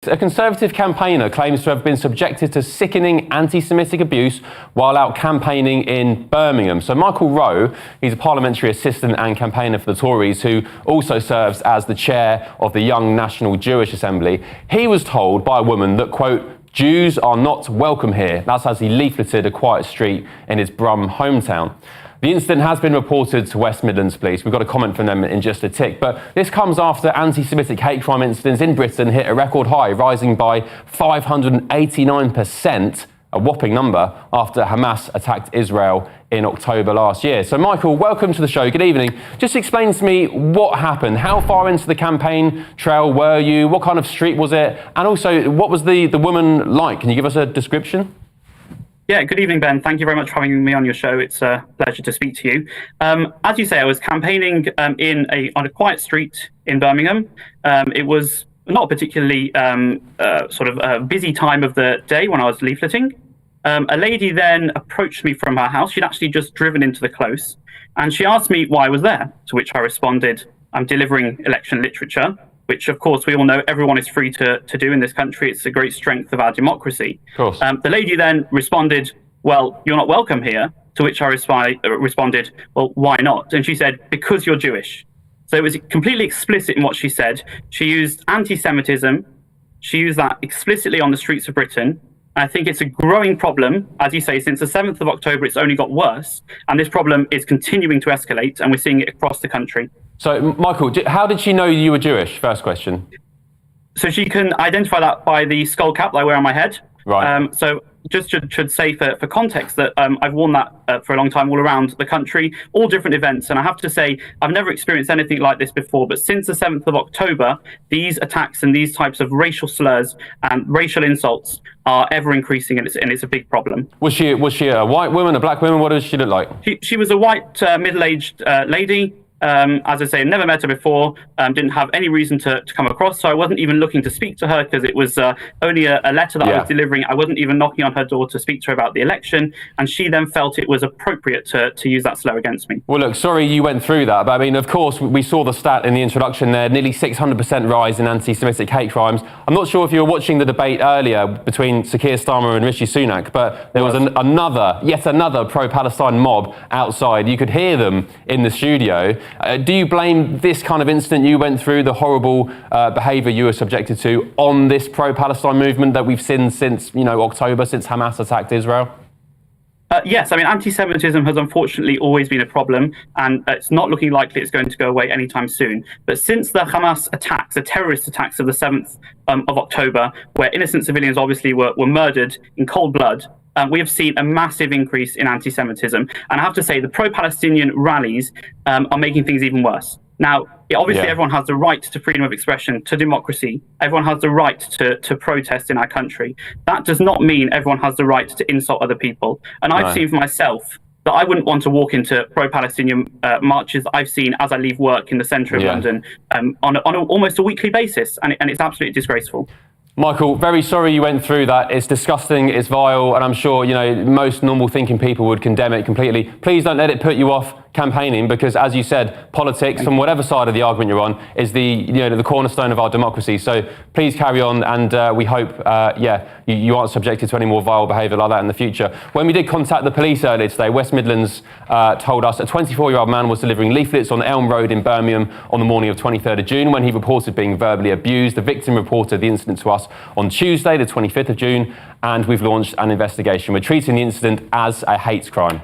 A Conservative campaigner claims to have been subjected to sickening anti-Semitic abuse while out campaigning in Birmingham. So Michael Rowe, he's a parliamentary assistant and campaigner for the Tories, who also serves as the chair of the Young National Jewish Assembly. He was told by a woman that, quote, Jews are not welcome here. That's as he leafleted a quiet street in his Brum hometown. The incident has been reported to West Midlands Police. We've got a comment from them in just a tick. But this comes after anti-Semitic hate crime incidents in Britain hit a record high, rising by 589%, a whopping number, after Hamas attacked Israel in October last year. So, Michael, welcome to the show. Good evening. Just explain to me what happened. How far into the campaign trail were you? What kind of street was it? And also, what was the woman like? Can you give us a description? Yeah, good evening, Ben. Thank you very much for having me on your show. It's a pleasure to speak to you. As you say, I was campaigning on a quiet street in Birmingham. It was not a particularly busy time of the day when I was leafleting. A lady then approached me from her house. She'd actually just driven into the close, and she asked me why I was there, to which I responded, I'm delivering election literature, which, of course, we all know everyone is free to do in this country. It's a great strength of our democracy. Of course. The lady then responded, well, you're not welcome here, to which I responded, well, why not? And she said, because you're Jewish. So it was completely explicit in what she said. She used anti-Semitism. She used that explicitly on the streets of Britain. I think it's a growing problem. As you say, since the 7th of October, it's only got worse. And this problem is continuing to escalate, and we're seeing it across the country. So, Michael, how did she know you were Jewish? First question. So she can identify that by the skull cap that I wear on my head. Right. So just should say for context that I've worn that for a long time all around the country, all different events. And I have to say, I've never experienced anything like this before. But since the 7th of October, these attacks and these types of racial slurs and racial insults are ever increasing, and it's a big problem. Was she a white woman, a black woman? What does she look like? She was a white, middle-aged lady. As I say, never met her before, didn't have any reason to come across, so I wasn't even looking to speak to her because it was only a letter that I was delivering. I wasn't even knocking on her door to speak to her about the election, and she then felt it was appropriate to use that slur against me. Well, look, sorry you went through that, but I mean, of course, we saw the stat in the introduction there, nearly 600% rise in anti-Semitic hate crimes. I'm not sure if you were watching the debate earlier between Sir Keir Starmer and Rishi Sunak, but there was yet another pro-Palestine mob outside. You could hear them in the studio. Do you blame this kind of incident you went through, the horrible behaviour you were subjected to, on this pro-Palestine movement that we've seen since, October, since Hamas attacked Israel? Yes, I mean, anti-Semitism has unfortunately always been a problem, and it's not looking likely it's going to go away anytime soon. But since the Hamas attacks, the terrorist attacks of the 7th of October, where innocent civilians obviously were murdered in cold blood, we have seen a massive increase in anti-Semitism. And I have to say, the pro-Palestinian rallies are making things even worse. Now, obviously, everyone has the right to freedom of expression, to democracy. Everyone has the right to protest in our country. That does not mean everyone has the right to insult other people. And I've seen for myself that I wouldn't want to walk into pro-Palestinian marches that I've seen as I leave work in the centre of London on almost a weekly basis. And it's absolutely disgraceful. Michael, very sorry you went through that. It's disgusting, it's vile, and I'm sure, most normal thinking people would condemn it completely. Please don't let it put you off campaigning, because, as you said, politics, from whatever side of the argument you're on, is the cornerstone of our democracy. So please carry on, and we hope, you aren't subjected to any more vile behaviour like that in the future. When we did contact the police earlier today, West Midlands told us a 24-year-old man was delivering leaflets on Elm Road in Birmingham on the morning of 23rd of June when he reported being verbally abused. The victim reported the incident to us on Tuesday, the 25th of June, and we've launched an investigation. We're treating the incident as a hate crime.